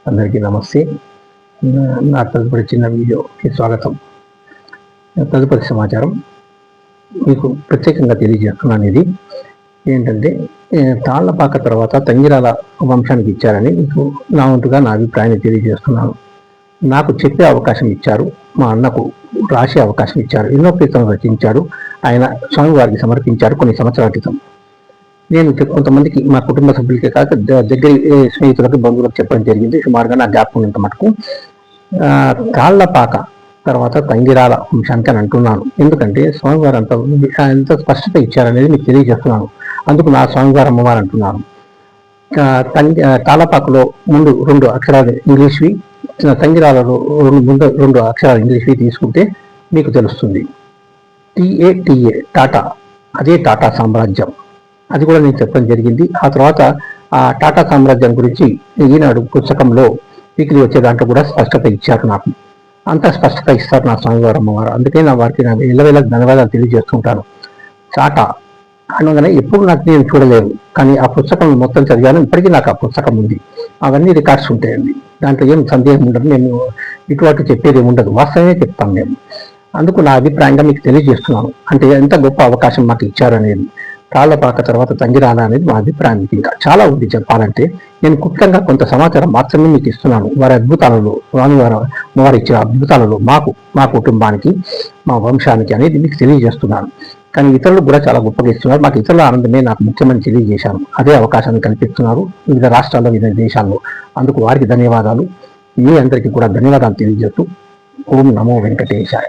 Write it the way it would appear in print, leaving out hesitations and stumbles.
అందరికీ నమస్తే. నా తదుపరి చిన్న వీడియోకి స్వాగతం. తదుపరి సమాచారం మీకు ప్రత్యేకంగా తెలియజేస్తున్నాను. ఇది ఏంటంటే, తాళ్లపాక తర్వాత తంగిరాల వంశానికి ఇచ్చారని మీకు నా వంతుగా నా అభిప్రాయాన్ని తెలియజేస్తున్నాను. నాకు చెప్పే అవకాశం ఇచ్చారు, మా అన్నకు రాసే అవకాశం ఇచ్చారు. ఎన్నో కీర్తనలు రచించాడు, ఆయన స్వామివారికి సమర్పించారు కొన్ని సంవత్సరాల క్రితం. నేను కొంతమందికి, మా కుటుంబ సభ్యులకే కాక దగ్గర స్నేహితులకు, బంధువులకు చెప్పడం జరిగింది. సుమారుగా నా జ్ఞాపకం ఉన్నంత మటుకు తాళ్లపాక తర్వాత తంగిరాల వంశానికి అని అంటున్నాను. ఎందుకంటే స్వామివారు ఎంత స్పష్టత ఇచ్చారనేది మీకు తెలియజేస్తున్నాను. అందుకు నా స్వామివారు అమ్మవారు అంటున్నాను. తాళ్లపాకలో ముందు 2 అక్షరాలు ఇంగ్లీష్వి, తంగిరాలలో ముందు 2 అక్షరాలు ఇంగ్లీష్వి తీసుకుంటే మీకు తెలుస్తుంది. TATA టాటా, అదే టాటా సామ్రాజ్యం. అది కూడా నేను చెప్పడం జరిగింది. ఆ తర్వాత ఆ టాటా సామ్రాజ్యం గురించి ఈనాడు పుస్తకంలో వీక్లీ వచ్చే దాంట్లో కూడా స్పష్టత ఇచ్చారు. నాకు అంత స్పష్టత ఇస్తారు నా స్వామివారు అమ్మవారు. అందుకే నా వారికి ఇళ్ళవేళ ధన్యవాదాలు తెలియజేస్తుంటాను. టాటా అనగానే ఎప్పుడు నాకు నేను చూడలేను, కానీ ఆ పుస్తకం మొత్తం చదివాను. ఇప్పటికీ నాకు ఆ పుస్తకం ఉంది. అవన్నీ రికార్డ్స్ ఉంటాయండి, దాంట్లో ఏం సందేహం ఉండదు. నేను ఇటువంటి చెప్పేది ఉండదు, వాస్తవమే చెప్తాను నేను. అందుకు నా అభిప్రాయంగా మీకు తెలియజేస్తున్నాను. అంటే ఎంత గొప్ప అవకాశం మాకు ఇచ్చారు అనేది. తాళ్లపాక తర్వాత తంగిరాల అనేది మా అభిప్రాయం. ఇంకా చాలా ఉంది చెప్పాలంటే. నేను క్లుప్తంగా కొంత సమాచారం మాత్రమే మీకు ఇస్తున్నాను. వారి అద్భుతాలలో, వారు ఇచ్చిన అద్భుతాలలో మా కుటుంబానికి, మా వంశానికి అనేది మీకు తెలియజేస్తున్నాను. కానీ ఇతరులు కూడా చాలా గొప్పగా ఇస్తున్నారు. మాకు ఇతరుల ఆనందమే నాకు ముఖ్యమని తెలియజేశాను. అదే అవకాశాన్ని కల్పిస్తున్నారు వివిధ రాష్ట్రాల్లో, వివిధ దేశాల్లో. అందుకు వారికి ధన్యవాదాలు. మీ అందరికీ కూడా ధన్యవాదాలు తెలియజేస్తూ ఓం నమో వెంకటేశాయ.